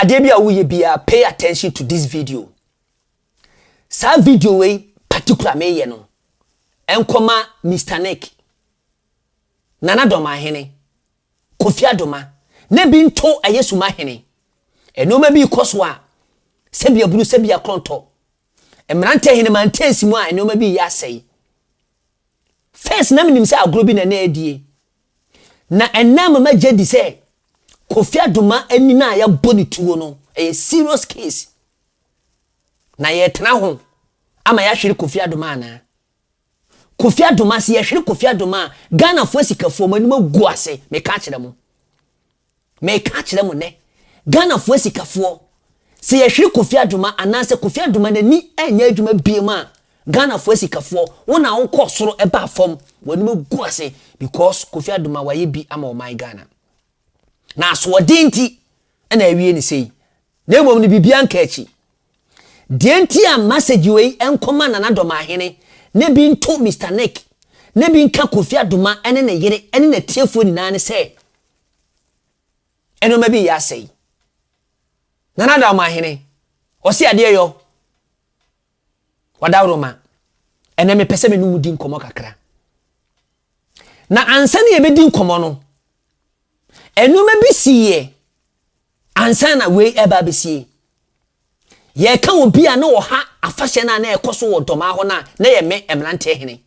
Adebia uye bia, pay attention to this video. Sa video way particular me ye no. Enkoma Mr. Nick. Nana Dormaahene. Kofi Adoma. Ne bi nto aye Sumanmanhene. Eno ma bi koswa. Sebia buru sebia klonto. Emrante hene mantensi mu a eno ma bi ya sei. First na minim se agro bi na na adie. Na enam ma jedi se Kofi Adoma ani na ya boni tuo no. A serious case. Na ye tena ho ama ya hwere Kofi Adoma na. Kofi Adoma si ye hwere Kofi Adoma Ghana fo sikafo mani magu ase me ka kire mo. Me ka kire mo ne. Ghana fo sikafo si ye hwere Kofi Adoma anase Kofi Adoma na ni anya adwuma biema Ghana fo sikafo wona wo kɔ soro eba fam wani magu ase because Kofi Adoma waye bi ama o my Ghana. Na so odinti na awie ni sei. Na emom ni bibia nka achi. Dienti a message we enkoma Nana Dormaahene ne bi nto Mr. Nick ne bi nka Kofi Adoma ene ne yere ene ne tiefo ni na ne se eno ma bi ya sei Nana Dormaahene osi ade yo wadawroma ene me pese me numu di nkomo kakra na ansa ne be di nkomo no eno ma bi siye ansa na we eba be siye ye ka obi a na wo ha afahye na na ekoso wo Dormaa na ye me emrante hene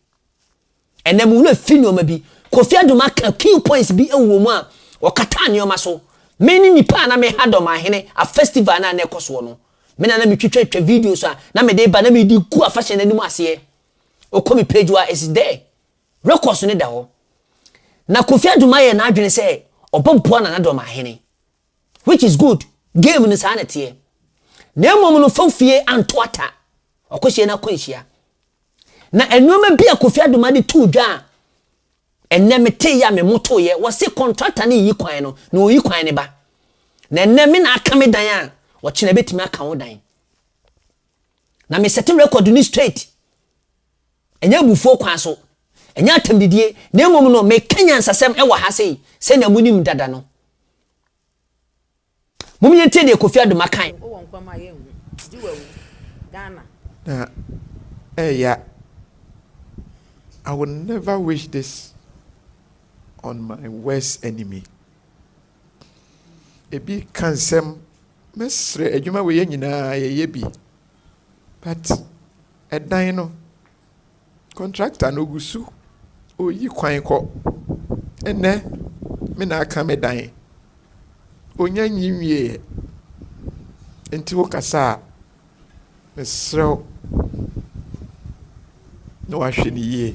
enem wo afi no ma bi Kofi Adoma ka key points bi ewo mu a wo kata ne oma so me ni nipa na me ha Dormaahene a festival na ekoso no me na me twetwa videos a na me de ba na me di ku afahye na nim ase o komi page wa is there records ne da ho na Kofi Adoma ye na adwene se obompo na Dormaahene which is good game ni sa na tie na emom no fofie antoata okohye na konhia na enoma bia Kofi Adoma de tu dwa enemete ya me moto ye wo se contractor na yi kwan no na oyi kwan ne ba na eneme na aka me dan a wo kye na betimi aka wo dan na me set record ni straight enya bufuo kwan so enya atamdidie na emom no me kanya nsasem e wo ha sei se na munim dada no mumye ntie de Kofi Adoma kan Ghana. Yeah. I would never wish this on my worst enemy. Ebi kansem mesre adwuma we nyina ye bi. But edan no contractor no gusu oyi kwan ko ene me na aka me dan onya nyiwie enti wo kasa mesro no ahwene ye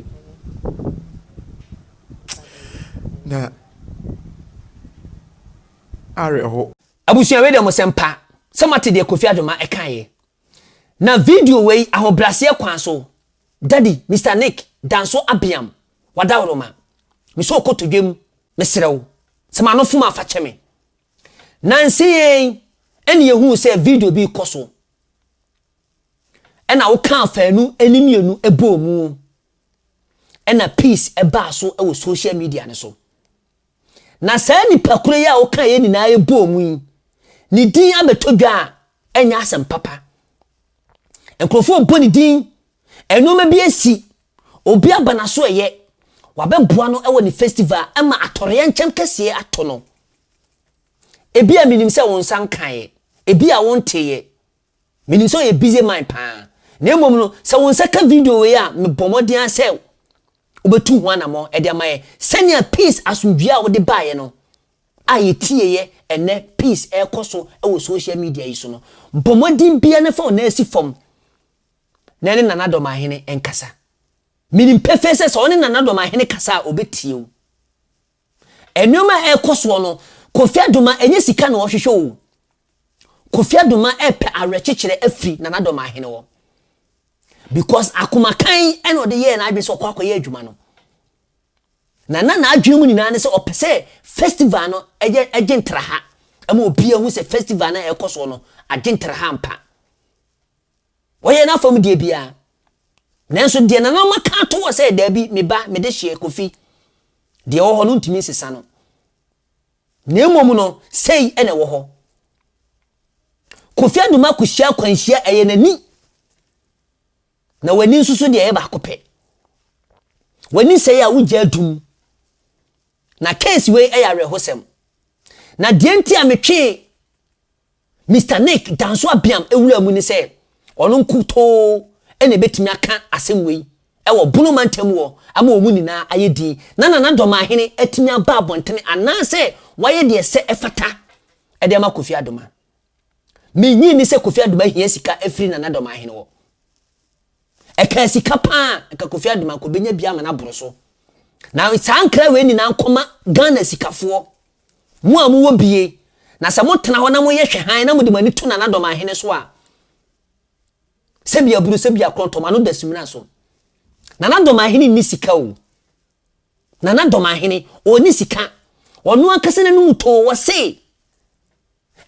na areho abusia we de mo sempa samate de Kofi Adoma ekaye na video we ahobrase kwan so daddy Mr. Nick danso abiam wadawroma me so kotodwem mesrew sema no fuma afa cheme nansi eni yehu se video bi koso ena wo kan fanu enimienu ebomu ena peace eba so e wo social media ne so na sa ni pakure ya wo kan ye ni na ebomu ni din abetodwa enya asem papa enkrofo mpo ni din enoma bi esi obi abana so eye wabeboa no e wo ni festival ama atore nkyem kese atono ebi a minim se won san kan ebi a won teye minim so ye busy mind pa na emom no se won saka video we a me bomodin ase obetu ho anamo e de amaye senya peace asundua wo de baaye no a ye tieye ene peace e koso e wo social media yi so no bomodin bia na fa na asi fom na ne Nana Dormaahene enkasa minim pefese so ne Nana Dormaahene kasa obetie o enoma e koso no Kofi Adoma enye sika na ohwehwe o Kofi Adoma epe arechekere afri Nana Dormaahene wo because akumakan eno de ye na adwe so kwakoye adwuma no na adwe mu nyina ne se opese festival no eje ntra ha ama obi ahu se festival na ekoso no age ntra ha mpa woye na fam de bia nanso de na maka to wo se da bi me ba me de hye Kofi de wo ho no ntimi sesa no na emom no sei ene wo ho Kofi Adoma kuhia kwanhia eye nani na wani nsusu de eye ba kope wani sey a wugya adum na case we eye arehosem na de nti a metwe Mr. Nick danso abiam ewura mu ni sey ono nkuto ene betimi aka asemwe ewo bunu mantem wo ama omu nyina ayedi na Dormaahene atimi aba abontene anase waye de se efata ede ma Kofi Adoma menyi ni se Kofi Adoma hia sika efiri na Dormaahene wo eka sika pa eka Kofi Adoma ko benya bia ma na boroso na sankra we ni na nkoma Ghana sikafo mu amu wo bie na se motena ho na mo ye hwehan na mo de mani to na Dormaahene so a sebia buru sebia krontoma no dasumina so na Dormaahene ni sika o na Dormaahene oni sika ono akase na no to wo se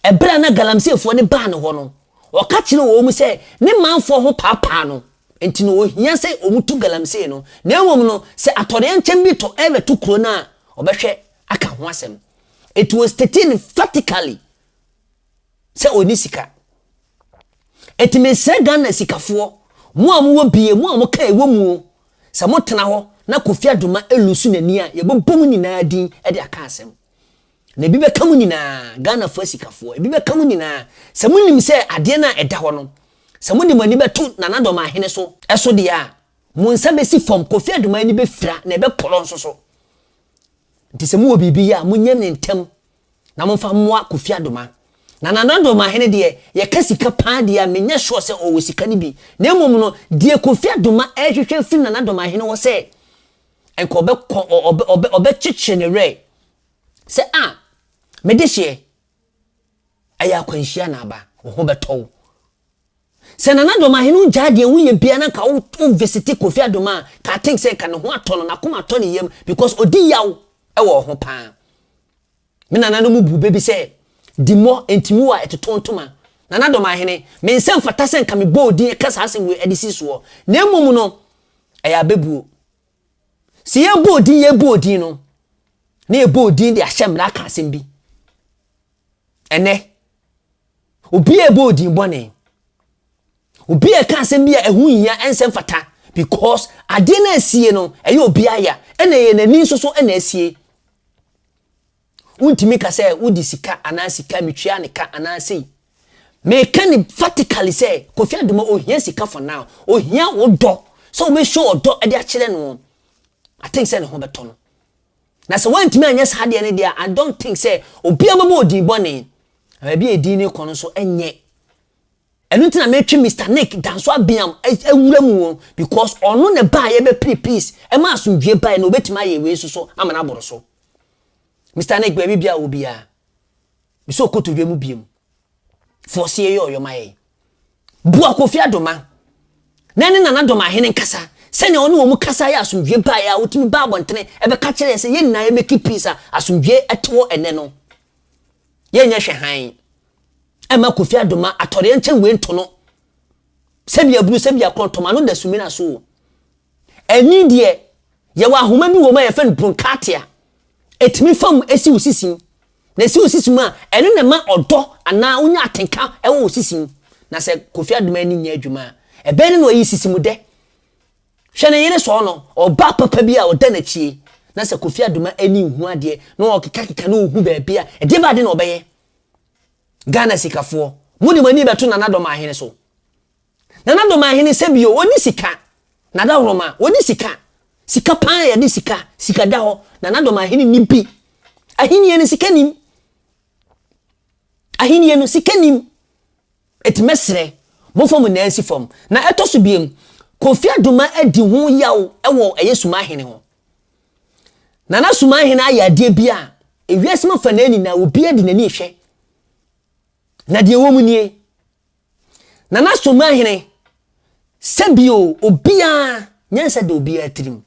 ebra na galamsefo ne ba ne ho no o ka kire wo mu se ne manfo ho papa no enti no ohia se omutu galamse no na emom no se atore nkyem bi to ebe to kro na obehwe aka ho asem it was stated emphatically se oni sika eti me se Ghana sikafo mu amu wo bie mu amu ka ewo mu se motena ho na Kofi Adoma elusu nani a yebobom nyina din e de aka asem na bi be kam nyina Ghana fo sikafo bi be kam nyina se munim se ade na eda ho no se mudi mani betu na Dormaahene so eso de a mu nsa besi fom Kofi Adoma ni be fira na be polo nso so nti se mu wo bibi ya munyem ne ntem na momfa moa Kofi Adoma na Dormaahene de ye kasika pa de a menye sure se o wosika ni bi na emom no de Kofi Adoma ehwehwe fi na Dormaahene wo se enko obe chiche ne re se me de hye aya kwanhia na aba wo ho beto se na Dormaahene ugya de wuye bia na ka wo visit Kofi Adoma ka think say ka ne ho atono na koma atono yem because odi yaw e wo ho pa me na mu bu bebi se di mo entimu a etetontoma na Dormaahene me nsem fata sen ka me bodi kasa asen we edisi so na emom no eya bebuo si ye bodi no na ye bodi de ahyem na ka asem bi ene obi e bodi bone obi e ka asem bi a ehu hia ensem fata because ade na asie no eye obi aya ene ye nani so ene asie untimi ka say udi sika anasika mitwia ne ka anasei me can emphatically say Kofi Adoma ohia sika for now ohia wodo so we show odo e de akire no I think say ne ho beto no na so wantimi anya sa de ne dia I don't think say obi amabo odi bone abi edi ne kono so enye enu ntina metwe Mr. Nick danso abiam ewura mu because ono ne ba ye be peace e ma asomdwe ba na obetima ye we so amana boro so Mr. Nick baby bia obia bi so kotodwe mu biem force ye yo maye bua Kofi Adoma na ne Dormaahene nkasa senya ono wo mu kasa ya asomdwe ba ya wotimi ba abontene e be ka kire se ye nna ye make peace asomdwe eto ene no ye nya hwehan ema Kofi Adoma atore nche we ntono sebia buru sebia krontoma no da sumina so eni de ye wa homa bi wo ma ye fen bronkatia etimi fam esi usisin na esi usisin a eno na ma odo ana unya atenka ewo usisin na se Kofi Adoma ni nya adwuma e be ne no yi sisimu de hwe ne yire so no oba papa bi a oda na chie na se Kofi Adoma ani hu ade na okeka na ohu ba bia e de ba de na obeye Ghana sikafo mudi mani beto na Dormaahene so na Dormaahene sebio oni sika na da roma oni sika pa ya di sika da ho na Dormaahene ni bi ahini ne sika nim ahini no sika nim etmesre mo fom na ansi fom na etoso biem Kofi Adoma adi ho yawo ewo Sumanmanhene ho na Sumanmanhene aya de bia ewiasema fa na ani na obi adi nani hwe na de wo mu nie na Sumanmanhene sebio obia nyansa de obia tirim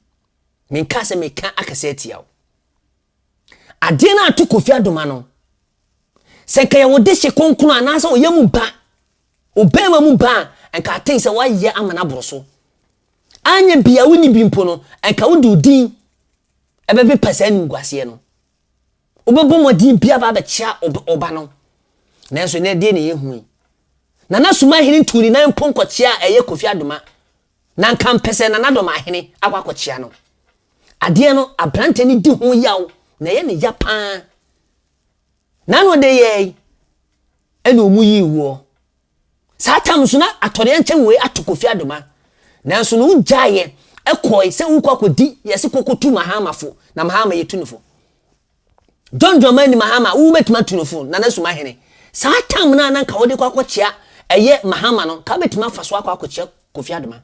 menka se meka akase tiawo ade na atu Kofi Adoma no se ka ye wo de hye konkunu anasa oyamu ba obema mu ba enka aten se waye amana boroso anya bia woni bimpo no enka wo de odin ebebe pesa ni ngwase no obebo modin bia ba be chia oba no na so ne de ne yehu Nana Sumanmanhene turi na mponkochia eye Kofi Adoma na nkampese Nana Dormaahene akwakochia no ade no abrante ni di ho yaw na ye ne ya pa na no de ye ene omu yi wo satam so na atore nchen we ato Kofi Adoma nanso no ugyaye ekoi se ukokodi yesi kokotu mahamafo na mahama yetunufo Dormaahene mahama wo betima tunufo Nana Sumanmanhene satam na nanka wode kwakochia eye mahama no ka betima faso akwakochia Kofi Adoma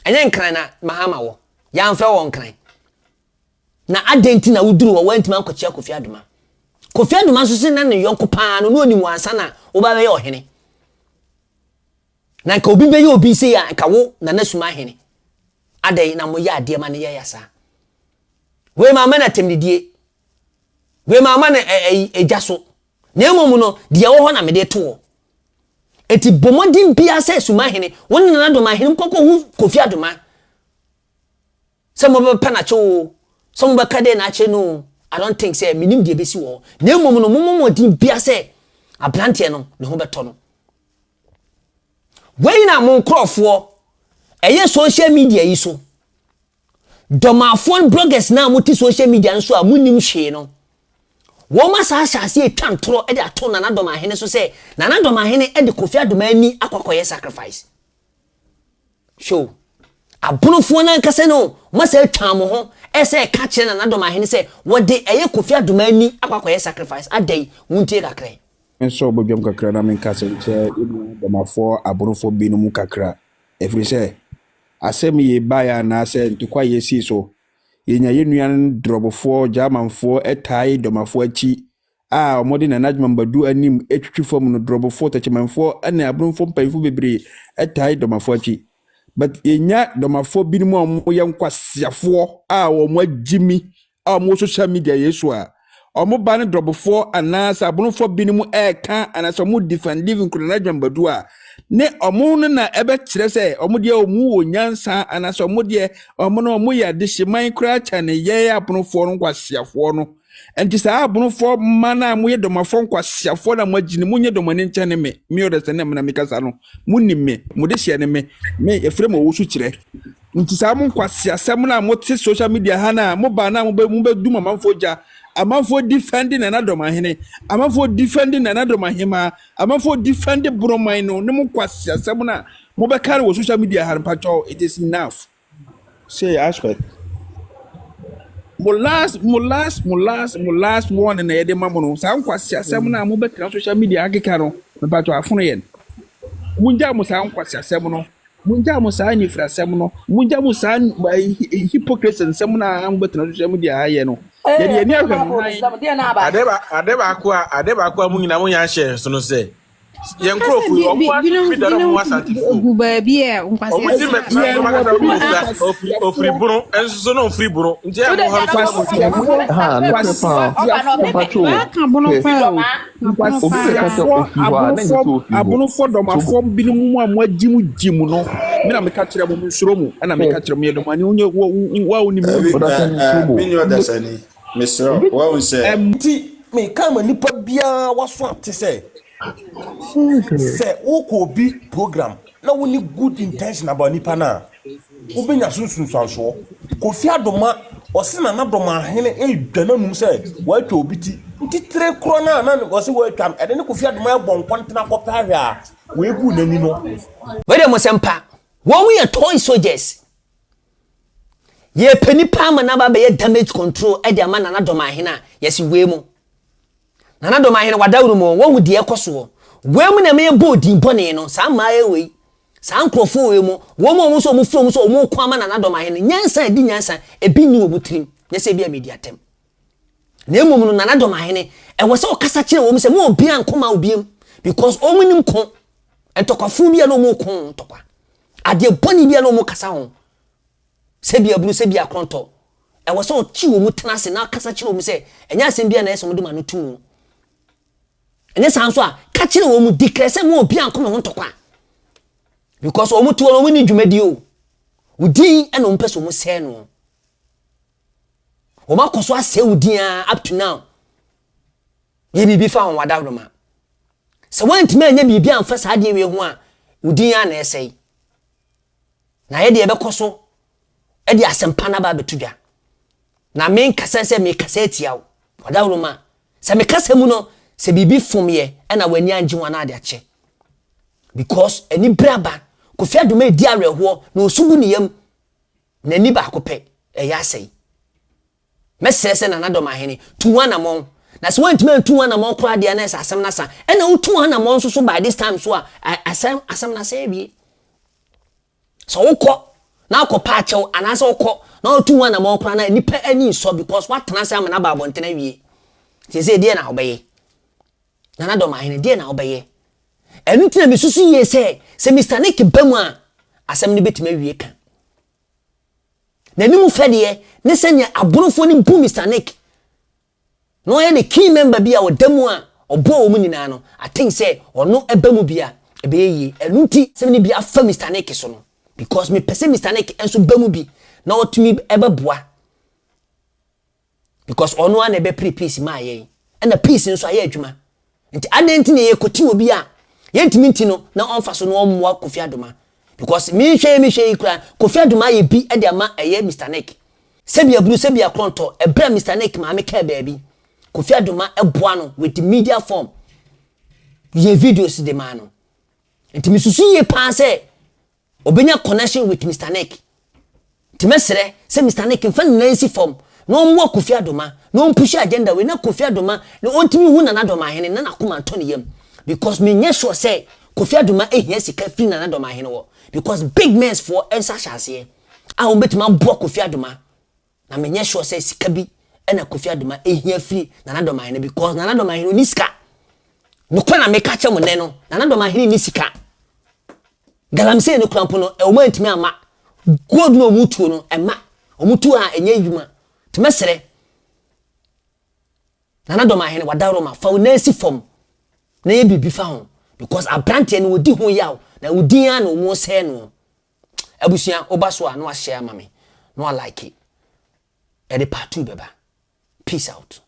enye nkran na mahama wo ya mfa wo nkran na adenti na wuduru wo wantima akwakochia Kofi Adoma Kofi Adoma so se na ne yonko pa no oni mu ansa na wo ba be ohene na nka obi be ye obi se ya nka wo Nana Sumanmanhene adai na mo ya ade ma ne ya yasa we mama na temdidie we mama na ejaso na emomu no de wo ho na me de to eti bomodin bia se Sumanmanhene won Nana Dormaahene mkoko hu Kofi Adoma se mo be panacho so mo be kade na ache no I don't think say minim de besi wo na emomu no momodin bia se ablante no ne ho beto no we na mo nkrofo eye social media yi so Dormaafo bloggers na muti social media nso a munim hwe no wo ma sa asase etwantro e de ato Nana Dormaahene so say Nana Dormaahene e de Kofi Adoma ani akwakoye sacrifice show abunofo na nkase no ma sa etwa mo ho e say ka kire Nana Dormaahene say wo de eye Kofi Adoma ani akwakoye sacrifice adai wuntie kakra enso obodwom kakra na menkase che Dormaafo abunofo binum kakra every say asem ye baya na say ntukwa yesi so yenya yenuan drobofo jamanfo etai Dormaafo achi a omode na najmambadu anim etwitwifom no drobofo tachimanfo ane abunofo mpayfo bebre etai Dormaafo achi but yenya Dormaafo binum omo yankwasiafo a omo agyimi a omo social media yesu a omo ba ne drobofo anasa abunofo binum eka anasa omo defend living kunajmambadu a ne omo no na ebe kire se omo de omu onyansa anasa omo de omo no omo ya de hyeman kura cha ne ye abunofo no kwasiafo no enti sa abunofo mana mo ye Dormaafo kwasiafo na mo agini munye domane ncha ne me odese ne me na mekasa no munni me mo de hye ne me efre mo wo su kire nti sa mo kwasiasem na mo te social media ha na mo ba na mo be du mamamfo ja amanfo defending Nana Dormaahene amanfo defending Nana Dormaahema amanfo defending bromain no ne mo kwasiasem na mo be carry wo social media ha mpacho it is enough say aspect mo last one na yede mamono sa nkwasiasem na mo be carry social media akeka no mpacho afono yen munja mo sa nkwasiasem no munja mo sa ni frasem no munja mo sa hypocrisy nsem na mo be carry social media ha ye no yedi ni ahwem adeba akwa mu nyina mo nya hye so no se ye nkrofu o bidaro mo Asantes fu baabi e nkwase ofri bunu enso no ofri bunu nje mo ha abunofo Dormaafo binum mu a mo agimu gimu no me na meka kire mo nsuro mu na meka kire mo yedomani onye wa oni me odasani Mr. Wa unse ti me kama nipa bia waso ate se wo bi program na woni good intention about nipa na wo benya sunsun sanso Kofi Adoma osi Nana Dormaahene dwana num se wa twa obiti nti tre kro na osi wa twam ede ne Kofi Adoma bon kontena ko pare a we gu nani no we de mo sempa wo we toy soldiers ye pani palm na ba be damage control e dia ma Nana Dormaahene yes we mu Nana Dormaahene wadawru mo wo hu de ekoso we mu na me bodi bone no sa ma we sa nkrofo we mu wo mo so mu from so mo kwa ma Nana Dormaahene nyansa di nyansa e bi ni wo mutrim nyese bia media tem na emom no Nana Dormaahene e wo se o kasa kire wo mu se mo obi ankoma obiem because o mu nim ko entokwafu bia no mo ko ntokwa ade bone bia no mo kasa ho sebia blu sebia kronto e wo so chi wo mutena se na kasa chi wo mu se enya asem bia na eso mo de ma no tu enya sanso a ka chi wo mu declare se mo obi ankoma ho ntokwa because o mutu wo ni dwumadi o udi ena o mpeso mo se no o makoso ase udi up to now ye bibi fa on wadawroma So want me anya bibia amfa saa de we ho a udin ya na esei na ye de ebekoso e de asempa na ba betudwa na men kasa se me kasa atia wo wadawro ma se me kasa mu no se bibi fomye e na wani anje ho na ade ache because any braba Kofi Adoma edi areho na osugu ne yam na ni ba kope e ya sei mesese na Dormaahene tuwana mon na so wantime tuwana mon kra de na asem na sa e na tuwana mon so by this time so asem na say bi so wokọ na akopa achew anase wokọ na tuwana mon kra na nipa ani so because what na say am na ba abontena wie ti say de na obeye na Dormaahene de na obeye enu tina mi susu ye se Mr. Nick bamu a asem ne betima wie kan na nimu fede ne senya aborofo ni bu Mr. Nick no ye the key member bia odamu a obo mu nyina no I think say ono ebamu bia ebeyi enu ti se ne bia fa Mr. Nick so no because me pese Mr. Nick enso bamu bi na otumi ebeboa because ono an ebe pre peace ma ye na peace nso aye adwuma nti adenti ne ye koti obi a yentimi ntino na onfa so no omwa Kofi Adoma because me hwe ikura Kofi Adoma ye bi e de ama eye Mr. Nick sebia buru sebia kronto ebra Mr. Nick ma me ka baabi Kofi Adoma eboa no with the media form ye videos de ma no ntimi susu ye pa se obenya connection with Mr. Nick timesere se Mr. Nick mfa nansi form no omwa Kofi Adoma no push agenda we na Kofi Adoma no ontimi hu na Dormaahene na nakoma antoni yam because me nye sure say Kofi Adoma ehia sika free na Dormaahene wo because big men for ensa chance a wo betima bo Kofi Adoma na me nye sure say sika bi na Kofi Adoma ehia free na Dormaahene because na Dormaahene ni sika no kwa na me ka che mo ne no na Dormaahene ni sika galamse ne krampo no e wo mantimi ama god no mutuo no ema omutuo a enye yuma temesere na Dormaahene wadawro ma fa unesi form na ye bibi fa ho because abrante no wodi ho yaw na wodi an no mo se no abusia obaso a no a share mame no I like it e de part 2 beba peace out.